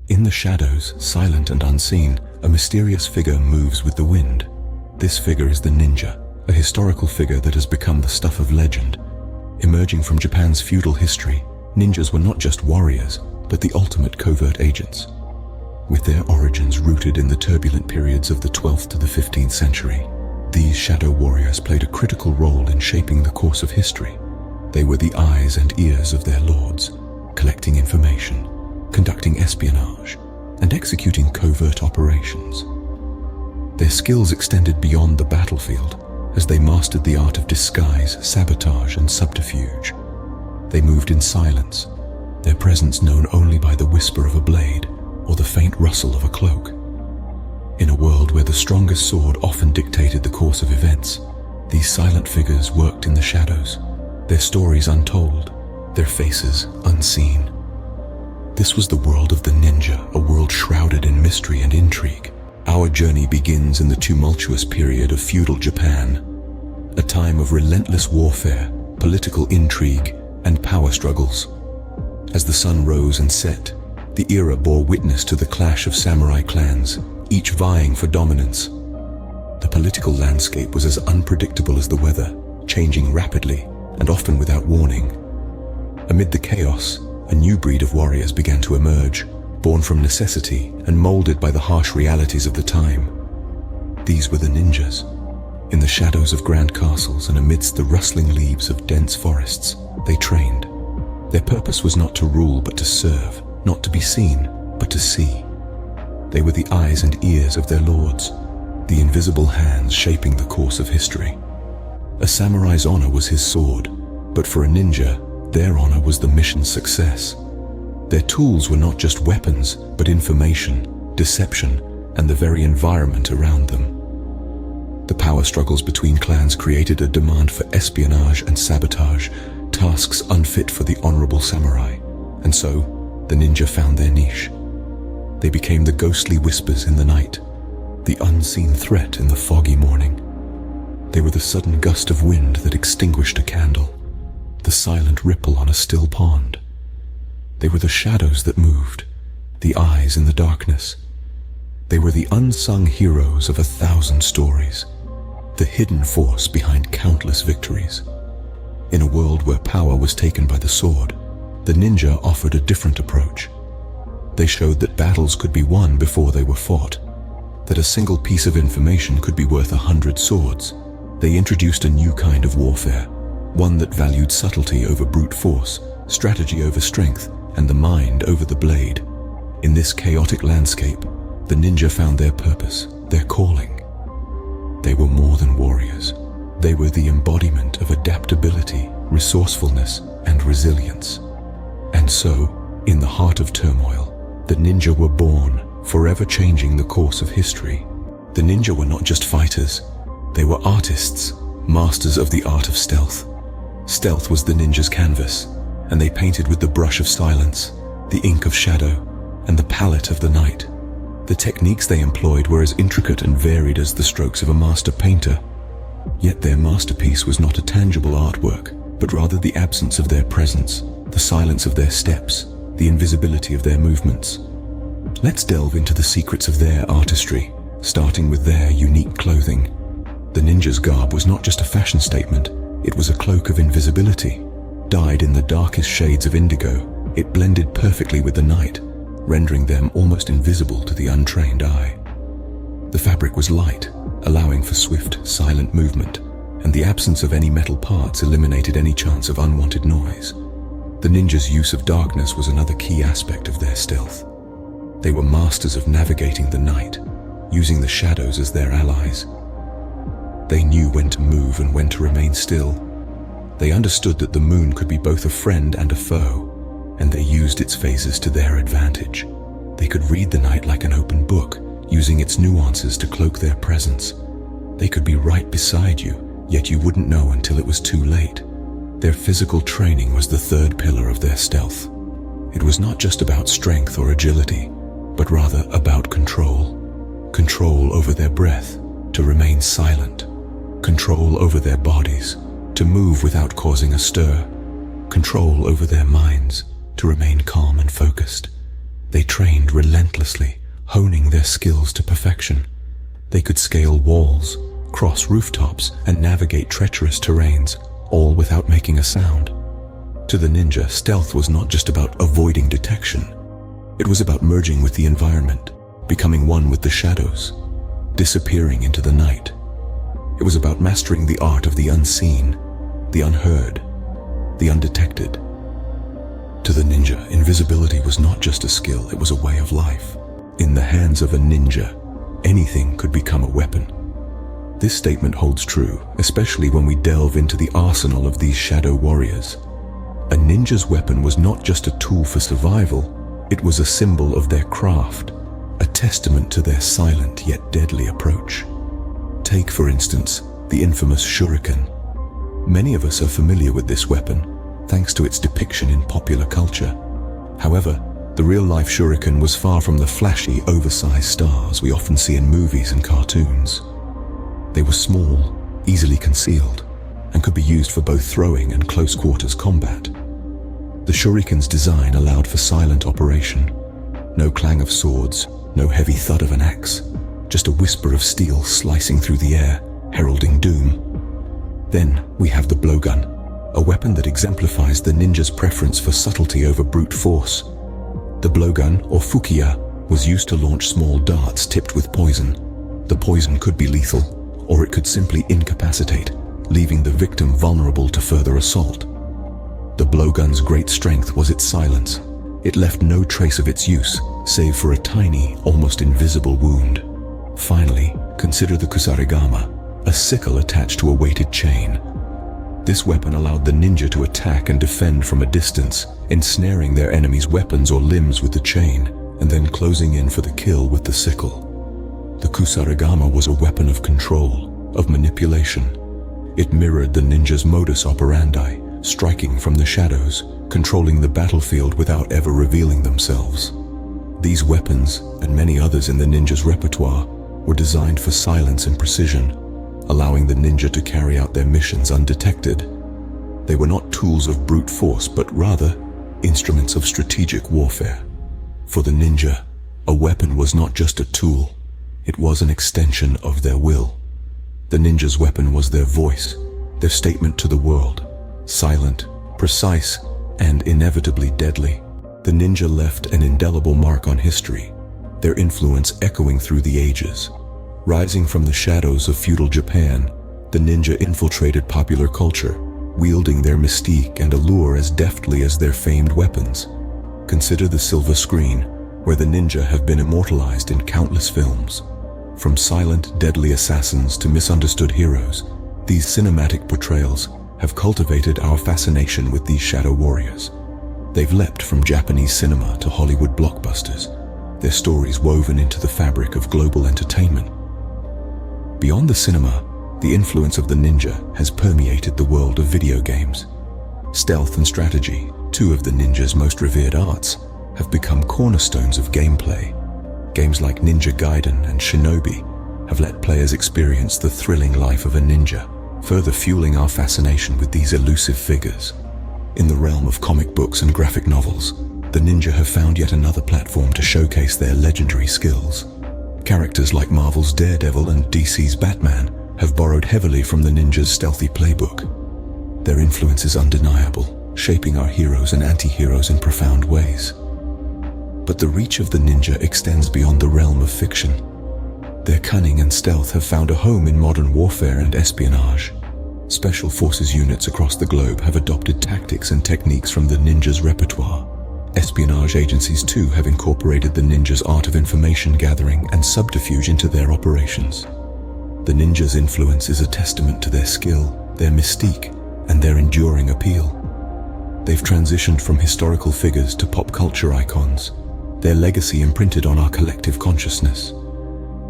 In the shadows, silent and unseen, a mysterious figure moves with the wind. This figure is the ninja, a historical figure that has become the stuff of legend. Emerging from Japan's feudal history, ninjas were not just warriors, but the ultimate covert agents. With their origins rooted in the turbulent periods of the 12th to the 15th century, these shadow warriors played a critical role in shaping the course of history. They were the eyes and ears of their lords, collecting information, conducting espionage, and executing covert operations. Their skills extended beyond the battlefield as they mastered the art of disguise, sabotage, and subterfuge. They moved in silence, their presence known only by the whisper of a blade or the faint rustle of a cloak. In a world where the strongest sword often dictated the course of events, these silent figures worked in the shadows, their stories untold, their faces unseen. This was the world of the ninja, a world shrouded in mystery and intrigue. Our journey begins in the tumultuous period of feudal Japan, a time of relentless warfare, political intrigue, and power struggles. As the sun rose and set, the era bore witness to the clash of samurai clans, each vying for dominance. The political landscape was as unpredictable as the weather, changing rapidly and often without warning. Amid the chaos, a new breed of warriors began to emerge, born from necessity and molded by the harsh realities of the time. These were the ninjas. In the shadows of grand castles and amidst the rustling leaves of dense forests, they trained. Their purpose was not to rule but to serve, not to be seen but to see. They were the eyes and ears of their lords, the invisible hands shaping the course of history. A samurai's honor was his sword, but for a ninja, their honor was the mission's success. Their tools were not just weapons, but information, deception, and the very environment around them. The power struggles between clans created a demand for espionage and sabotage, tasks unfit for the honorable samurai, and so the ninja found their niche. They became the ghostly whispers in the night, the unseen threat in the foggy morning. They were the sudden gust of wind that extinguished a candle, the silent ripple on a still pond. They were the shadows that moved, the eyes in the darkness. They were the unsung heroes of 1,000 stories, the hidden force behind countless victories. In a world where power was taken by the sword, the ninja offered a different approach. They showed that battles could be won before they were fought, that a single piece of information could be worth 100 swords. They introduced a new kind of warfare, one that valued subtlety over brute force, strategy over strength, and the mind over the blade. In this chaotic landscape, the ninja found their purpose, their calling. They were more than warriors. They were the embodiment of adaptability, resourcefulness, and resilience. And so, in the heart of turmoil, the ninja were born, forever changing the course of history. The ninja were not just fighters. They were artists, masters of the art of stealth. Stealth was the ninja's canvas, and they painted with the brush of silence, the ink of shadow, and the palette of the night. The techniques they employed were as intricate and varied as the strokes of a master painter. Yet their masterpiece was not a tangible artwork, but rather the absence of their presence, the silence of their steps, the invisibility of their movements. Let's delve into the secrets of their artistry, starting with their unique clothing. The ninja's garb was not just a fashion statement, it was a cloak of invisibility. Dyed in the darkest shades of indigo, it blended perfectly with the night, rendering them almost invisible to the untrained eye. The fabric was light, allowing for swift, silent movement, and the absence of any metal parts eliminated any chance of unwanted noise. The ninja's use of darkness was another key aspect of their stealth. They were masters of navigating the night, using the shadows as their allies. They knew when to move and when to remain still. They understood that the moon could be both a friend and a foe, and they used its phases to their advantage. They could read the night like an open book, using its nuances to cloak their presence. They could be right beside you, yet you wouldn't know until it was too late. Their physical training was the third pillar of their stealth. It was not just about strength or agility, but rather about control. Control over their breath, to remain silent. Control over their bodies, to move without causing a stir. Control over their minds, to remain calm and focused. They trained relentlessly, honing their skills to perfection. They could scale walls, cross rooftops, and navigate treacherous terrains, all without making a sound. To the ninja, stealth was not just about avoiding detection. It was about merging with the environment, becoming one with the shadows, disappearing into the night. It was about mastering the art of the unseen, the unheard, the undetected. To the ninja, invisibility was not just a skill, it was a way of life. In the hands of a ninja, anything could become a weapon. This statement holds true, especially when we delve into the arsenal of these shadow warriors. A ninja's weapon was not just a tool for survival, it was a symbol of their craft, a testament to their silent yet deadly approach. Take, for instance, the infamous shuriken. Many of us are familiar with this weapon, thanks to its depiction in popular culture. However, the real-life shuriken was far from the flashy, oversized stars we often see in movies and cartoons. They were small, easily concealed, and could be used for both throwing and close-quarters combat. The shuriken's design allowed for silent operation. No clang of swords, no heavy thud of an axe, just a whisper of steel slicing through the air, heralding doom. Then we have the blowgun, a weapon that exemplifies the ninja's preference for subtlety over brute force. The blowgun, or fukiya, was used to launch small darts tipped with poison. The poison could be lethal, or it could simply incapacitate, leaving the victim vulnerable to further assault. The blowgun's great strength was its silence. It left no trace of its use, save for a tiny, almost invisible wound. Finally, consider the kusarigama, a sickle attached to a weighted chain. This weapon allowed the ninja to attack and defend from a distance, ensnaring their enemy's weapons or limbs with the chain, and then closing in for the kill with the sickle. The kusarigama was a weapon of control, of manipulation. It mirrored the ninja's modus operandi, striking from the shadows, controlling the battlefield without ever revealing themselves. These weapons, and many others in the ninja's repertoire, were designed for silence and precision, allowing the ninja to carry out their missions undetected. They were not tools of brute force, but rather instruments of strategic warfare. For the ninja, a weapon was not just a tool, it was an extension of their will. The ninja's weapon was their voice, their statement to the world. Silent, precise, and inevitably deadly, the ninja left an indelible mark on history, their influence echoing through the ages. Rising from the shadows of feudal Japan, the ninja infiltrated popular culture, wielding their mystique and allure as deftly as their famed weapons. Consider the silver screen, where the ninja have been immortalized in countless films. From silent, deadly assassins to misunderstood heroes, these cinematic portrayals have cultivated our fascination with these shadow warriors. They've leapt from Japanese cinema to Hollywood blockbusters, their stories woven into the fabric of global entertainment. Beyond the cinema, the influence of the ninja has permeated the world of video games. Stealth and strategy, two of the ninja's most revered arts, have become cornerstones of gameplay. Games like Ninja Gaiden and Shinobi have let players experience the thrilling life of a ninja, further fueling our fascination with these elusive figures. In the realm of comic books and graphic novels, the ninja have found yet another platform to showcase their legendary skills. Characters like Marvel's Daredevil and DC's Batman have borrowed heavily from the ninja's stealthy playbook. Their influence is undeniable, shaping our heroes and anti-heroes in profound ways. But the reach of the ninja extends beyond the realm of fiction. Their cunning and stealth have found a home in modern warfare and espionage. Special forces units across the globe have adopted tactics and techniques from the ninja's repertoire. Espionage agencies too have incorporated the ninja's art of information gathering and subterfuge into their operations. The ninja's influence is a testament to their skill, their mystique, and their enduring appeal. They've transitioned from historical figures to pop culture icons, their legacy imprinted on our collective consciousness.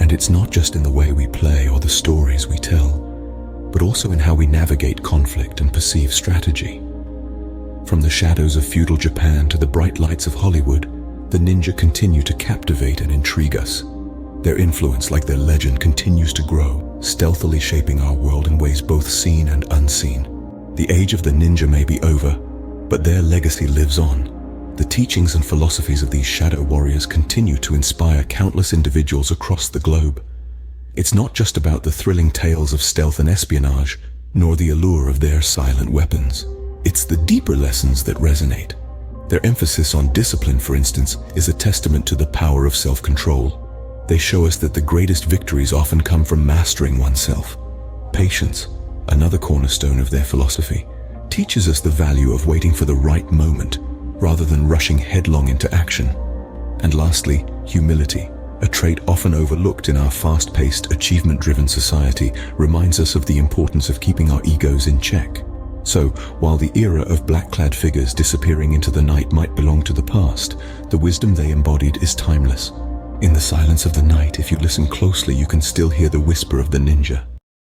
And it's not just in the way we play or the stories we tell, but also in how we navigate conflict and perceive strategy. From the shadows of feudal Japan to the bright lights of Hollywood, the ninja continue to captivate and intrigue us. Their influence, like their legend, continues to grow, stealthily shaping our world in ways both seen and unseen. The age of the ninja may be over, but their legacy lives on, The teachings and philosophies of these shadow warriors continue to inspire countless individuals across the globe. It's not just about the thrilling tales of stealth and espionage, nor the allure of their silent weapons. It's the deeper lessons that resonate. Their emphasis on discipline, for instance, is a testament to the power of self-control. They show us that the greatest victories often come from mastering oneself. Patience, another cornerstone of their philosophy, teaches us the value of waiting for the right moment, rather than rushing headlong into action. And lastly, humility, a trait often overlooked in our fast-paced, achievement-driven society, reminds us of the importance of keeping our egos in check. So, while the era of black-clad figures disappearing into the night might belong to the past, the wisdom they embodied is timeless. In the silence of the night, if you listen closely, you can still hear the whisper of the ninja,